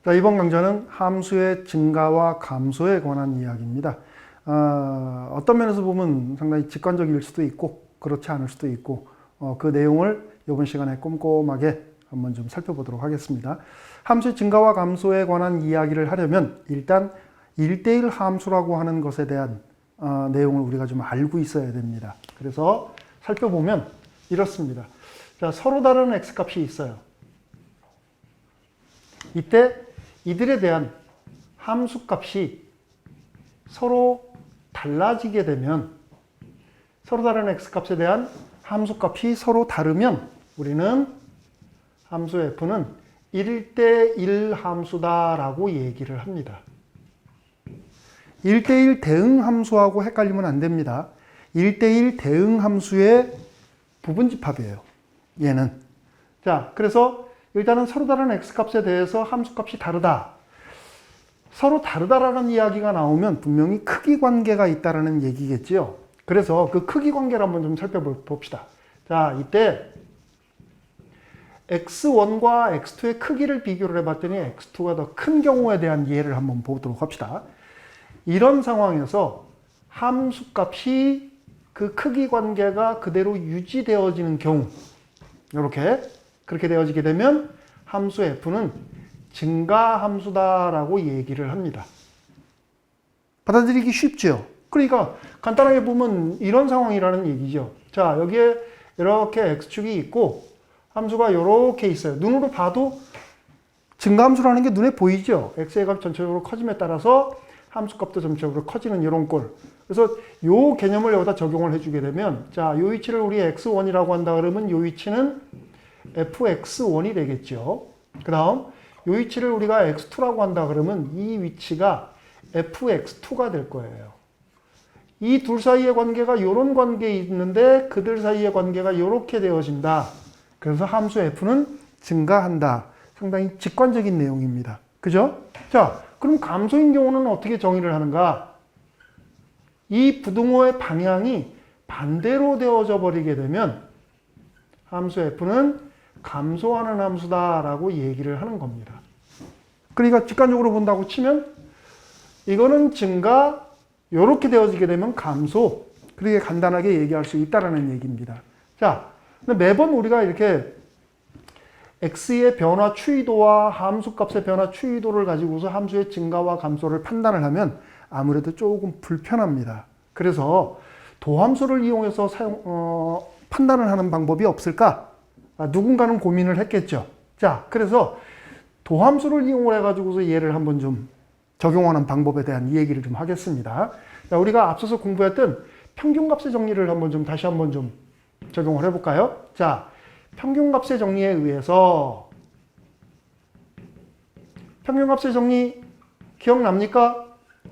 자, 이번 강좌는 함수의 증가와 감소에 관한 이야기입니다. 어떤 면에서 보면 상당히 직관적일 수도 있고 그렇지 않을 수도 있고 그 내용을 이번 시간에 꼼꼼하게 한번 좀 살펴보도록 하겠습니다. 함수의 증가와 감소에 관한 이야기를 하려면 일단 1대1 함수라고 하는 것에 대한 내용을 우리가 좀 알고 있어야 됩니다. 그래서 살펴보면 이렇습니다. 자, 서로 다른 x값이 있어요. 이때 이들에 대한 함수값이 서로 달라지게 되면, 서로 다른 x값에 대한 함수값이 서로 다르면 우리는 함수 f는 1대1 함수다라고 얘기를 합니다. 1대1 대응 함수하고 헷갈리면 안 됩니다. 1대1 대응 함수의 부분집합이에요. 얘는. 자, 그래서 일단은 서로 다른 x값에 대해서 함수값이 다르다. 서로 다르다라는 이야기가 나오면 분명히 크기 관계가 있다라는 얘기겠지요. 그래서 그 크기 관계를 한번 좀 살펴봅시다. 자, 이때 x1과 x2의 크기를 비교를 해봤더니 x2가 더 큰 경우에 대한 예를 한번 보도록 합시다. 이런 상황에서 함수값이 그 크기 관계가 그대로 유지되어지는 경우, 그렇게 되어지게 되면 함수 f는 증가 함수다라고 얘기를 합니다. 받아들이기 쉽죠? 그러니까 간단하게 보면 이런 상황이라는 얘기죠. 자, 여기에 이렇게 x축이 있고 함수가 이렇게 있어요. 눈으로 봐도 증가함수라는 게 눈에 보이죠? x의 값이 전체적으로 커짐에 따라서 함수값도 전체적으로 커지는 이런 꼴. 그래서 이 개념을 여기다 적용을 해주게 되면, 자, 이 위치를 우리 x1이라고 한다 그러면 이 위치는 fx1이 되겠죠. 그 다음 이 위치를 우리가 x2라고 한다 그러면 이 위치가 fx2가 될 거예요. 이 둘 사이의 관계가 이런 관계에 있는데 그들 사이의 관계가 이렇게 되어진다. 그래서 함수 f는 증가한다. 상당히 직관적인 내용입니다. 그죠? 자, 그럼 감소인 경우는 어떻게 정의를 하는가? 이 부등호의 방향이 반대로 되어져 버리게 되면 함수 f는 감소하는 함수다라고 얘기를 하는 겁니다. 그러니까 직관적으로 본다고 치면 이거는 증가, 이렇게 되어지게 되면 감소, 그렇게 간단하게 얘기할 수 있다는 얘기입니다. 자, 근데 매번 우리가 이렇게 x의 변화 추이도와 함수값의 변화 추이도를 가지고서 함수의 증가와 감소를 판단을 하면 아무래도 조금 불편합니다. 그래서 도함수를 이용해서 판단을 하는 방법이 없을까? 누군가는 고민을 했겠죠. 자, 그래서 도함수를 이용을 해가지고서 얘를 한번 좀 적용하는 방법에 대한 얘기를 좀 하겠습니다. 자, 우리가 앞서서 공부했던 평균값의 정리를 다시 한번 좀 적용을 해볼까요? 자, 평균값의 정리에 의해서, 평균값의 정리 기억납니까?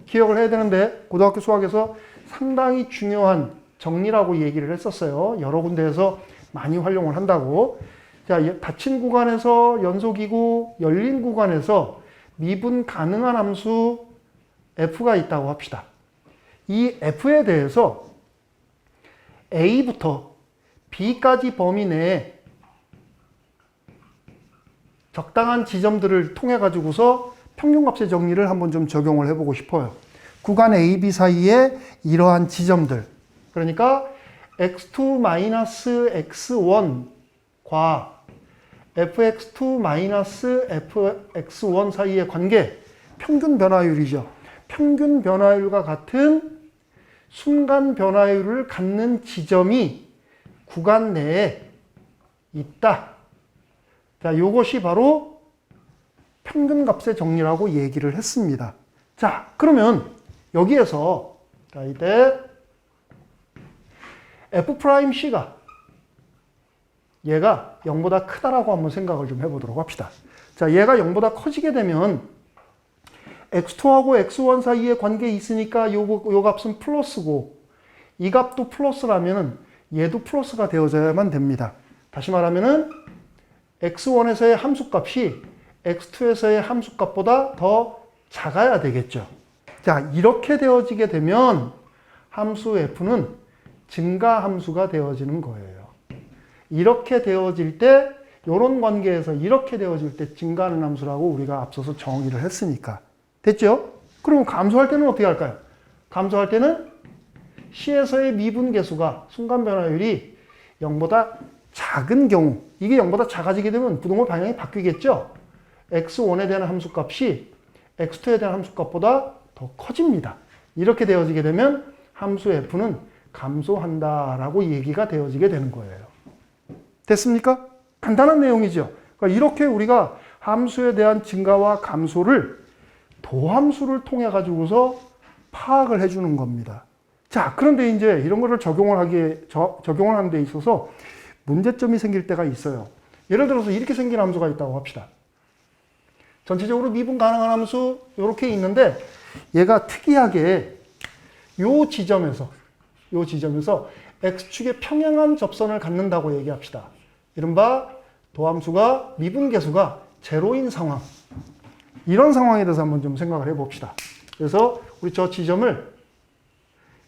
기억을 해야 되는데 고등학교 수학에서 상당히 중요한 정리라고 얘기를 했었어요. 여러 군데에서 많이 활용을 한다고. 자, 닫힌 구간에서 연속이고 열린 구간에서 미분 가능한 함수 f가 있다고 합시다. 이 f에 대해서 a부터 b까지 범위 내에 적당한 지점들을 통해 가지고서 평균값의 정리를 한번 좀 적용을 해보고 싶어요. 구간 A, B 사이에 이러한 지점들, 그러니까 x2-x1과 fx2-fx1 사이의 관계, 평균 변화율이죠. 평균 변화율과 같은 순간 변화율을 갖는 지점이 구간 내에 있다. 자, 이것이 바로 평균값의 정리라고 얘기를 했습니다. 자, 그러면 여기에서, 자, 이때 f'C가 얘가 0보다 크다라고 한번 생각을 좀 해보도록 합시다. 자, 얘가 0보다 커지게 되면 x2하고 x1 사이에 관계 있으니까 요 값은 플러스고 이 값도 플러스라면 얘도 플러스가 되어져야만 됩니다. 다시 말하면은 x1에서의 함수값이 x2에서의 함수값보다 더 작아야 되겠죠. 자, 이렇게 되어지게 되면 함수 f는 증가 함수가 되어지는 거예요. 이렇게 되어질 때 이런 관계에서 이렇게 되어질 때 증가하는 함수라고 우리가 앞서서 정의를 했으니까. 됐죠? 그럼 감소할 때는 어떻게 할까요? 감소할 때는 C에서의 미분계수가 순간 변화율이 0보다 작은 경우, 이게 0보다 작아지게 되면 부동호 방향이 바뀌겠죠? x1에 대한 함수값이 x2에 대한 함수값보다 더 커집니다. 이렇게 되어지게 되면 함수 f는 감소한다라고 얘기가 되어지게 되는 거예요. 됐습니까? 간단한 내용이죠. 그러니까 이렇게 우리가 함수에 대한 증가와 감소를 도함수를 통해 가지고서 파악을 해주는 겁니다. 자, 그런데 이제 이런 거를 적용을 하는 데 있어서 문제점이 생길 때가 있어요. 예를 들어서 이렇게 생긴 함수가 있다고 합시다. 전체적으로 미분 가능한 함수 이렇게 있는데 얘가 특이하게 요 지점에서 x축의 평행한 접선을 갖는다고 얘기합시다. 이른바 도함수가 미분계수가 제로인 상황. 이런 상황에 대해서 한번 좀 생각을 해봅시다. 그래서 우리 저 지점을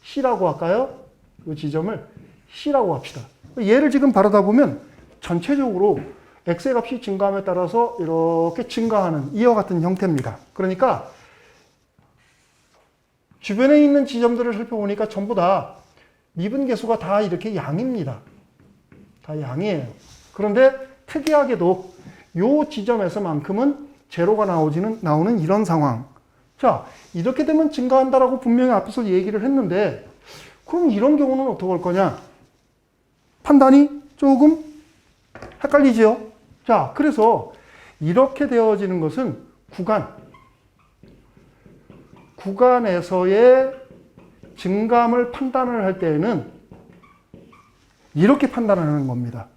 C라고 할까요? 이 지점을 C라고 합시다. 얘를 지금 바라다 보면 전체적으로 x의 값이 증가함에 따라서 이렇게 증가하는 이와 같은 형태입니다. 그러니까 주변에 있는 지점들을 살펴보니까 전부 다 미분계수가 다 이렇게 양입니다. 다 양이에요. 그런데 특이하게도 이 지점에서만큼은 제로가 나오는 이런 상황. 자, 이렇게 되면 증가한다라고 분명히 앞에서 얘기를 했는데 그럼 이런 경우는 어떻게 할 거냐? 판단이 조금 헷갈리죠? 자, 그래서 이렇게 되어지는 것은 구간에서의 증감을 판단을 할 때에는 이렇게 판단을 하는 겁니다.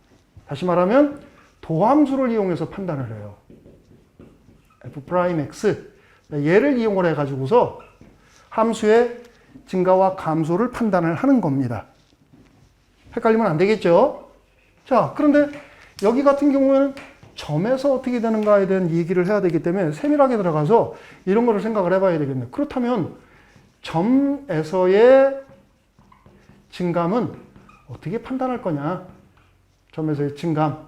다시 말하면 도함수를 이용해서 판단을 해요. f'x 얘를 이용을 해가지고서 함수의 증가와 감소를 판단을 하는 겁니다. 헷갈리면 안 되겠죠? 자, 그런데 여기 같은 경우에는 점에서 어떻게 되는가에 대한 얘기를 해야 되기 때문에 세밀하게 들어가서 이런 거를 생각을 해봐야 되겠네요. 그렇다면 점에서의 증감은 어떻게 판단할 거냐? 점에서의 증감.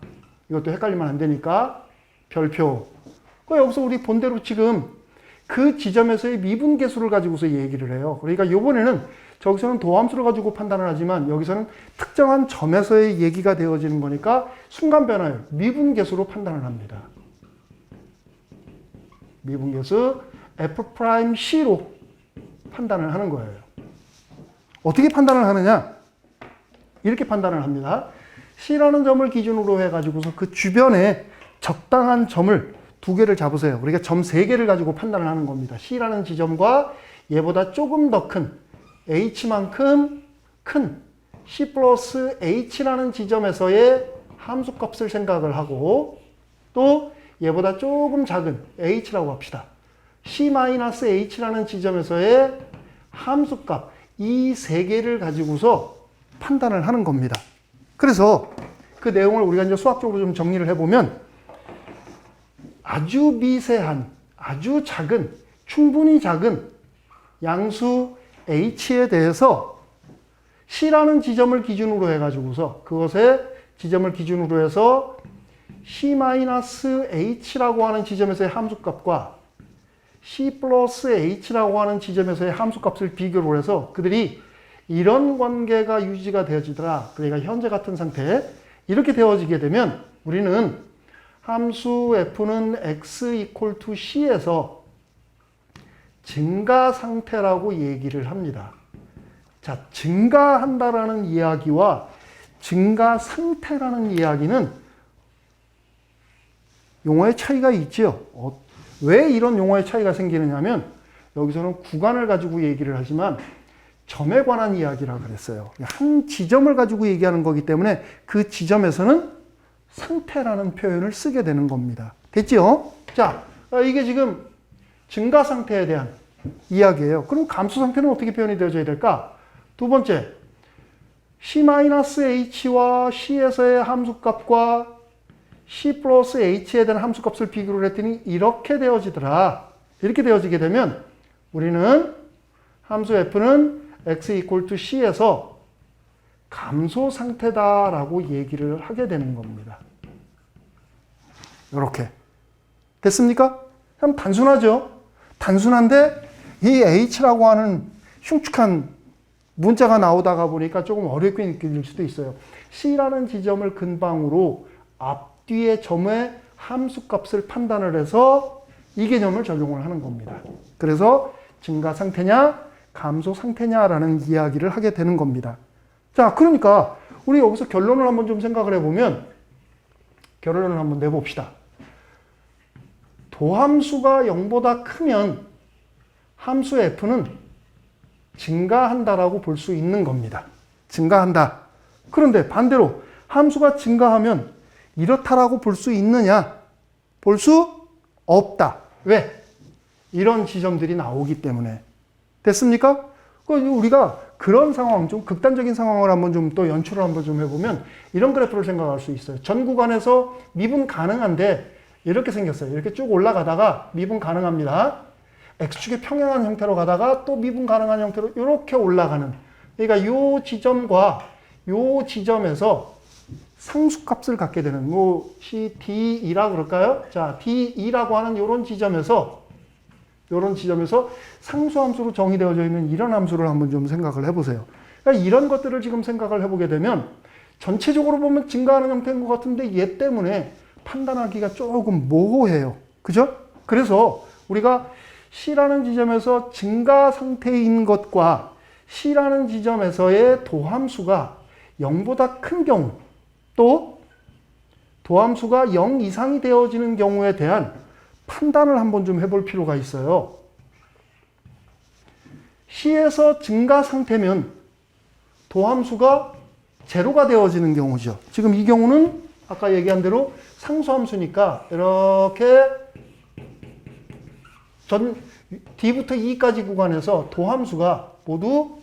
이것도 헷갈리면 안 되니까 별표. 여기서 우리 본대로 지금 그 지점에서의 미분계수를 가지고서 얘기를 해요. 그러니까 이번에는 저기서는 도함수를 가지고 판단을 하지만 여기서는 특정한 점에서의 얘기가 되어지는 거니까 순간 변화율, 미분계수로 판단을 합니다. 미분계수 f'C로 판단을 하는 거예요. 어떻게 판단을 하느냐? 이렇게 판단을 합니다. C라는 점을 기준으로 해가지고서 그 주변에 적당한 점을 두 개를 잡으세요. 우리가 점 세 개를 가지고 판단을 하는 겁니다. C라는 지점과 얘보다 조금 더 큰 H만큼 큰 C 플러스 H라는 지점에서의 함수값을 생각을 하고 또 얘보다 조금 작은 H라고 합시다. C 마이너스 H라는 지점에서의 함수값 이 세 개를 가지고서 판단을 하는 겁니다. 그래서 그 내용을 우리가 이제 수학적으로 좀 정리를 해보면 아주 미세한, 아주 작은, 충분히 작은 양수 H에 대해서 C라는 지점을 기준으로 해가지고서 그것의 지점을 기준으로 해서 C-H라고 하는 지점에서의 함수값과 C 플러스 H라고 하는 지점에서의 함수값을 비교를 해서 그들이 이런 관계가 유지가 되어지더라. 그러니까 현재 같은 상태 이렇게 되어지게 되면 우리는 함수 f는 x equal to c에서 증가 상태라고 얘기를 합니다. 자, 증가한다라는 이야기와 증가 상태라는 이야기는 용어의 차이가 있죠. 왜 이런 용어의 차이가 생기느냐 하면 여기서는 구간을 가지고 얘기를 하지만 점에 관한 이야기라 그랬어요. 한 지점을 가지고 얘기하는 거기 때문에 그 지점에서는 상태라는 표현을 쓰게 되는 겁니다. 됐죠? 자, 이게 지금 증가 상태에 대한 이야기예요. 그럼 감소 상태는 어떻게 표현이 되어져야 될까? 두 번째, C-H와 C에서의 함수값과 C 플러스 H에 대한 함수값을 비교를 했더니 이렇게 되어지더라. 이렇게 되어지게 되면 우리는 함수 f는 x equal to c에서 감소 상태다라고 얘기를 하게 되는 겁니다. 이렇게. 됐습니까? 그럼 단순하죠? 단순한데 이 H라고 하는 흉측한 문자가 나오다가 보니까 조금 어렵게 느껴질 수도 있어요. C라는 지점을 근방으로 앞뒤의 점의 함수값을 판단을 해서 이 개념을 적용을 하는 겁니다. 그래서 증가 상태냐 감소 상태냐라는 이야기를 하게 되는 겁니다. 자, 그러니까 우리 여기서 결론을 한번 좀 생각을 해보면 결론을 한번 내봅시다. 도함수가 0보다 크면 함수 f는 증가한다라고 볼 수 있는 겁니다. 증가한다. 그런데 반대로 함수가 증가하면 이렇다라고 볼 수 있느냐? 볼 수 없다. 왜? 이런 지점들이 나오기 때문에. 됐습니까? 우리가 그런 상황, 좀 극단적인 상황을 한번 좀 또 연출을 한번 좀 해보면 이런 그래프를 생각할 수 있어요. 전 구간에서 미분 가능한데 이렇게 생겼어요. 이렇게 쭉 올라가다가 미분 가능합니다. X축의 평행한 형태로 가다가 또 미분 가능한 형태로 이렇게 올라가는. 그러니까 이 지점과 이 지점에서 상수값을 갖게 되는, 뭐 D2라고 그럴까요? 자, D2라고 하는 이런 지점에서 상수함수로 정의되어져 있는 이런 함수를 한번 좀 생각을 해보세요. 그러니까 이런 것들을 지금 생각을 해보게 되면 전체적으로 보면 증가하는 형태인 것 같은데 얘 때문에 판단하기가 조금 모호해요. 그죠? 그래서 우리가 C라는 지점에서 증가 상태인 것과 C라는 지점에서의 도함수가 0보다 큰 경우 또 도함수가 0 이상이 되어지는 경우에 대한 판단을 한번 좀 해볼 필요가 있어요. C에서 증가 상태면 도함수가 제로가 되어지는 경우죠. 지금 이 경우는 아까 얘기한 대로 상수함수니까 이렇게 D부터 E까지 구간에서 도함수가 모두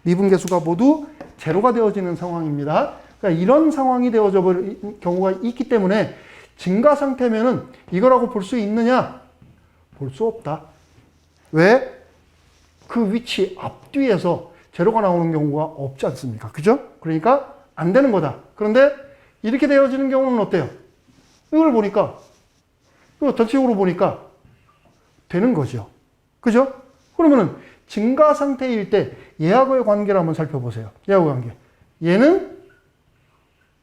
미분계수가 모두 제로가 되어지는 상황입니다. 그러니까 이런 상황이 되어져 버린 경우가 있기 때문에 증가 상태면은 이거라고 볼 수 있느냐? 볼 수 없다. 왜? 그 위치 앞뒤에서 제로가 나오는 경우가 없지 않습니까? 그죠? 그러니까 안 되는 거다. 그런데 이렇게 되어지는 경우는 어때요? 이걸 보니까, 이거 전체적으로 보니까 되는 거죠. 그죠? 그러면은 증가 상태일 때 얘하고의 관계를 한번 살펴보세요. 얘하고의 관계. 얘는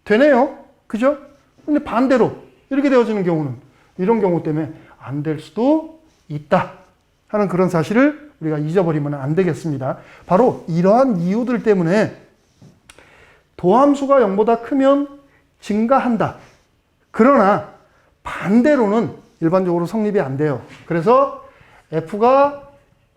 되네요. 그죠? 근데 반대로 이렇게 되어지는 경우는 이런 경우 때문에 안 될 수도 있다 하는 그런 사실을 우리가 잊어버리면 안 되겠습니다. 바로 이러한 이유들 때문에 도함수가 0보다 크면 증가한다. 그러나 반대로는 일반적으로 성립이 안 돼요. 그래서 F가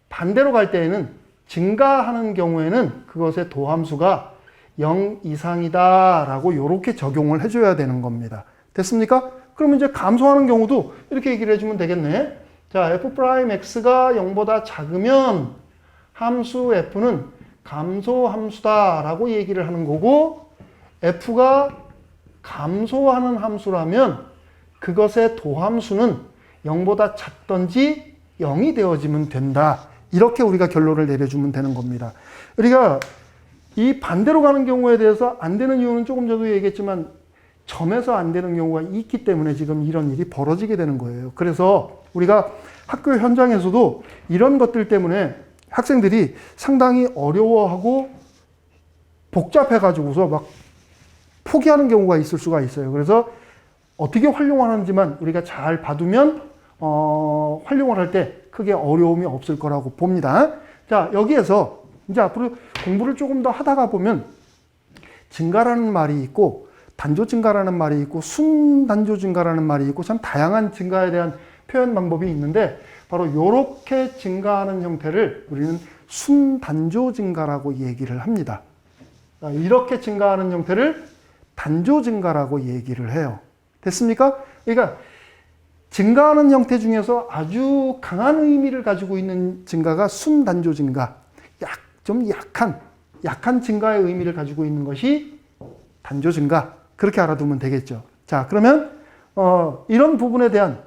반대로 갈 때에는 증가하는 경우에는 그것의 도함수가 0 이상이다 라고 이렇게 적용을 해줘야 되는 겁니다. 됐습니까? 그러면 이제 감소하는 경우도 이렇게 얘기를 해주면 되겠네. 자, F'X가 0보다 작으면 함수 F는 감소함수다 라고 얘기를 하는 거고, F가 감소하는 함수라면 그것의 도함수는 0보다 작든지 0이 되어지면 된다. 이렇게 우리가 결론을 내려주면 되는 겁니다. 우리가 이 반대로 가는 경우에 대해서 안 되는 이유는 조금 전에도 얘기했지만 점에서 안 되는 경우가 있기 때문에 지금 이런 일이 벌어지게 되는 거예요. 그래서 우리가 학교 현장에서도 이런 것들 때문에 학생들이 상당히 어려워하고 복잡해가지고서 막 포기하는 경우가 있을 수가 있어요. 그래서 어떻게 활용하는지만 우리가 잘 봐두면 활용을 할 때 크게 어려움이 없을 거라고 봅니다. 자, 여기에서 이제 앞으로 공부를 조금 더 하다가 보면 증가라는 말이 있고 단조 증가라는 말이 있고 순단조 증가라는 말이 있고 참 다양한 증가에 대한 표현 방법이 있는데 바로 이렇게 증가하는 형태를 우리는 순단조 증가라고 얘기를 합니다. 이렇게 증가하는 형태를 단조 증가라고 얘기를 해요. 됐습니까? 그러니까 증가하는 형태 중에서 아주 강한 의미를 가지고 있는 증가가 순단조 증가, 좀 약한 증가의 의미를 가지고 있는 것이 단조 증가, 그렇게 알아두면 되겠죠. 자, 그러면 이런 부분에 대한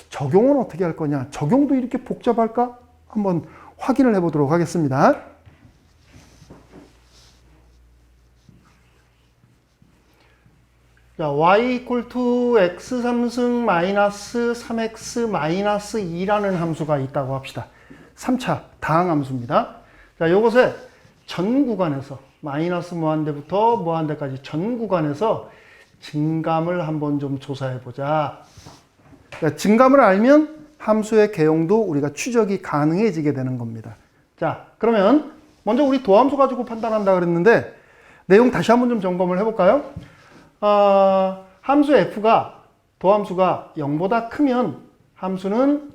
적용은 어떻게 할 거냐? 적용도 이렇게 복잡할까? 한번 확인을 해보도록 하겠습니다. 자, y equal to x 3승 마이너스 3x 마이너스 2라는 함수가 있다고 합시다. 3차 다항함수입니다. 자, 요것에 전 구간에서 마이너스 무한대부터 무한대까지 전 구간에서 증감을 한번 좀 조사해 보자. 그러니까 증감을 알면 함수의 개용도 우리가 추적이 가능해지게 되는 겁니다. 자, 그러면 먼저 우리 도함수 가지고 판단한다 그랬는데 내용 다시 한번 좀 점검을 해볼까요? 함수 f가 도함수가 0보다 크면 함수는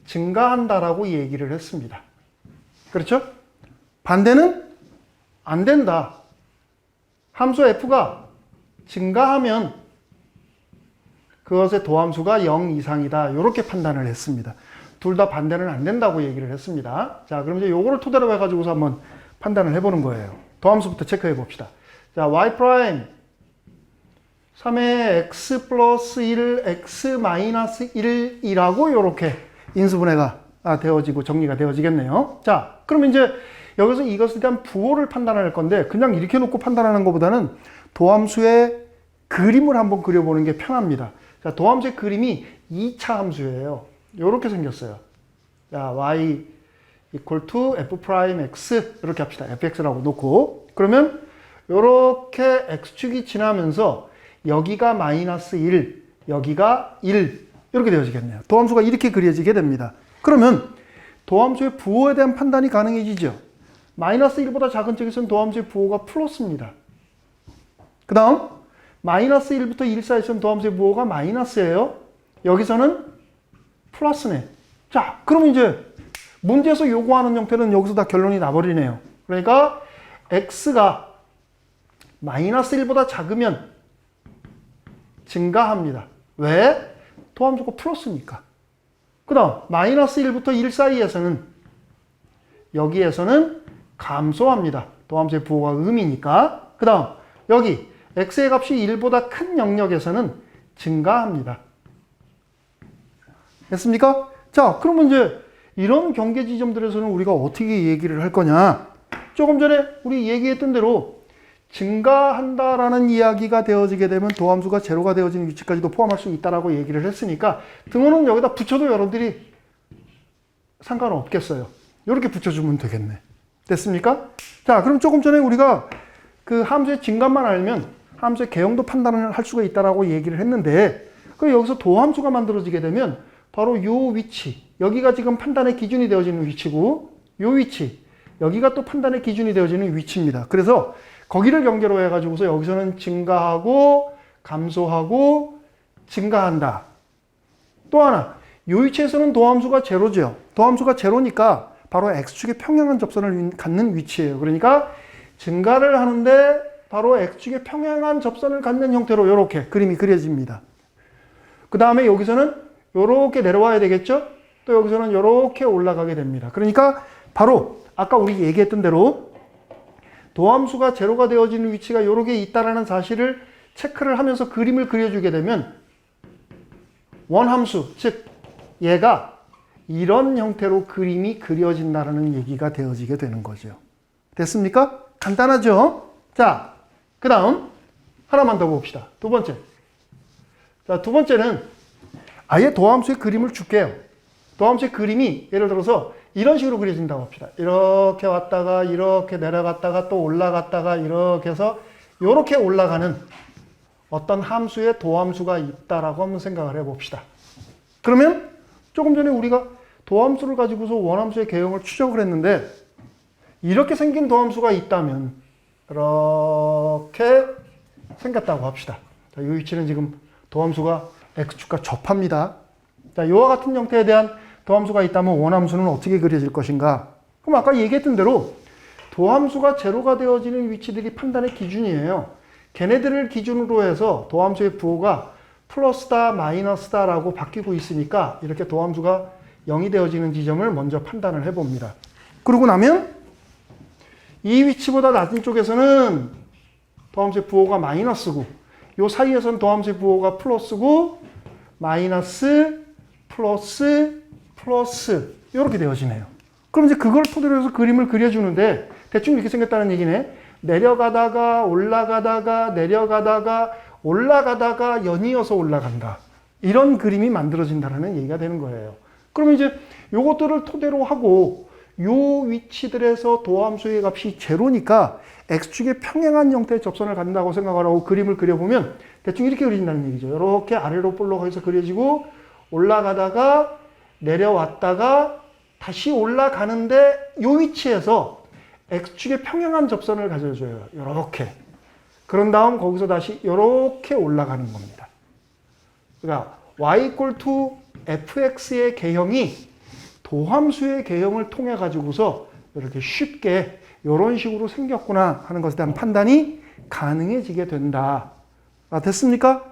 증가한다라고 얘기를 했습니다. 그렇죠? 반대는 안 된다. 함수 f가 증가하면 그것의 도함수가 0 이상이다. 이렇게 판단을 했습니다. 둘 다 반대는 안 된다고 얘기를 했습니다. 자, 그럼 이제 요거를 토대로 해가지고서 한번 판단을 해보는 거예요. 도함수부터 체크해 봅시다. 자, y 프라임 3의 x 플러스 1, x 마이너스 1이라고 이렇게 인수분해가 되어지고 정리가 되어지겠네요. 자, 그럼 이제 여기서 이것에 대한 부호를 판단할 건데 그냥 이렇게 놓고 판단하는 것보다는 도함수의 그림을 한번 그려보는 게 편합니다. 자, 도함수의 그림이 2차 함수예요. 이렇게 생겼어요. 자, y equal to f 프라임 x 이렇게 합시다. fx라고 놓고 그러면 이렇게 x축이 지나면서 여기가 마이너스 1, 여기가 1 이렇게 되어지겠네요. 도함수가 이렇게 그려지게 됩니다. 그러면 도함수의 부호에 대한 판단이 가능해지죠. 마이너스 1보다 작은 쪽에서는 도함수의 부호가 플러스입니다. 그 다음 마이너스 1부터 1 사이에서는 도함수의 부호가 마이너스예요. 여기서는 플러스네. 자, 그럼 이제 문제에서 요구하는 형태는 여기서 다 결론이 나버리네요. 그러니까 x가 마이너스 1보다 작으면 증가합니다. 왜? 도함수가 플러스니까. 그 다음 마이너스 1부터 1 사이에서는 여기에서는 감소합니다. 도함수의 부호가 음이니까. 그 다음 여기 x의 값이 1보다 큰 영역에서는 증가합니다. 됐습니까? 자, 그러면 이제 이런 경계 지점들에서는 우리가 어떻게 얘기를 할 거냐? 조금 전에 우리 얘기했던 대로 증가한다라는 이야기가 되어지게 되면 도함수가 제로가 되어지는 위치까지도 포함할 수 있다라고 얘기를 했으니까 등호는 여기다 붙여도 여러분들이 상관없겠어요. 이렇게 붙여주면 되겠네. 됐습니까? 자, 그럼 조금 전에 우리가 그 함수의 증감만 알면 함수의 개형도 판단을 할 수가 있다라고 얘기를 했는데 그 여기서 도함수가 만들어지게 되면 바로 요 위치, 여기가 지금 판단의 기준이 되어지는 위치고 요 위치, 여기가 또 판단의 기준이 되어지는 위치입니다. 그래서 거기를 경계로 해가지고서 여기서는 증가하고 감소하고 증가한다. 또 하나, 요 위치에서는 도함수가 제로죠. 도함수가 제로니까 바로 x축의 평행한 접선을 갖는 위치예요. 그러니까 증가를 하는데 바로 x축의 평행한 접선을 갖는 형태로 이렇게 그림이 그려집니다. 그 다음에 여기서는 이렇게 내려와야 되겠죠? 또 여기서는 이렇게 올라가게 됩니다. 그러니까 바로 아까 우리 얘기했던 대로 도함수가 제로가 되어지는 위치가 이렇게 있다는 사실을 체크를 하면서 그림을 그려주게 되면 원함수, 즉 얘가 이런 형태로 그림이 그려진다는 얘기가 되어지게 되는 거죠. 됐습니까? 간단하죠? 자, 그 다음 하나만 더 봅시다. 두 번째. 자, 두 번째는 아예 도함수의 그림을 줄게요. 도함수의 그림이 예를 들어서 이런 식으로 그려진다고 합시다. 이렇게 왔다가 이렇게 내려갔다가 또 올라갔다가 이렇게 해서 이렇게 올라가는 어떤 함수의 도함수가 있다라고 한번 생각을 해봅시다. 그러면 조금 전에 우리가 도함수를 가지고서 원함수의 개형을 추적을 했는데 이렇게 생긴 도함수가 있다면 이렇게 생겼다고 합시다. 자, 이 위치는 지금 도함수가 x축과 접합니다. 자, 이와 같은 형태에 대한 도함수가 있다면 원함수는 어떻게 그려질 것인가? 그럼 아까 얘기했던 대로 도함수가 제로가 되어지는 위치들이 판단의 기준이에요. 걔네들을 기준으로 해서 도함수의 부호가 플러스다, 마이너스다 라고 바뀌고 있으니까 이렇게 도함수가 0이 되어지는 지점을 먼저 판단을 해봅니다. 그러고 나면 이 위치보다 낮은 쪽에서는 도함수의 부호가 마이너스고 이 사이에서는 도함수의 부호가 플러스고 마이너스, 플러스, 플러스 이렇게 되어지네요. 그럼 이제 그걸 토대로 해서 그림을 그려주는데 대충 이렇게 생겼다는 얘기네. 내려가다가 올라가다가 내려가다가 올라가다가 연이어서 올라간다. 이런 그림이 만들어진다는 얘기가 되는 거예요. 그러면 이제 요것들을 토대로 하고 요 위치들에서 도함수의 값이 제로니까 x축의 평행한 형태의 접선을 갖는다고 생각하라고 그림을 그려보면 대충 이렇게 그려진다는 얘기죠. 이렇게 아래로 볼록해서 그려지고 올라가다가 내려왔다가 다시 올라가는데 요 위치에서 x축의 평행한 접선을 가져줘요. 이렇게. 그런 다음 거기서 다시 이렇게 올라가는 겁니다. 그러니까 y fx의 개형이 도함수의 개형을 통해 가지고서 이렇게 쉽게 이런 식으로 생겼구나 하는 것에 대한 판단이 가능해지게 된다. 됐습니까?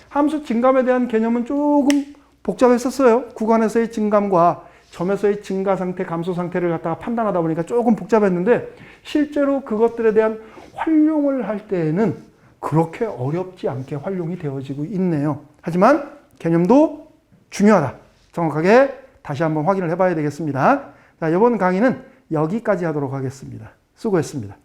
함수 증감에 대한 개념은 조금 복잡했었어요. 구간에서의 증감과 점에서의 증가 상태, 감소 상태를 갖다가 판단하다 보니까 조금 복잡했는데 실제로 그것들에 대한 활용을 할 때에는 그렇게 어렵지 않게 활용이 되어지고 있네요. 하지만 개념도 중요하다. 정확하게 다시 한번 확인을 해봐야 되겠습니다. 자, 이번 강의는 여기까지 하도록 하겠습니다. 수고했습니다.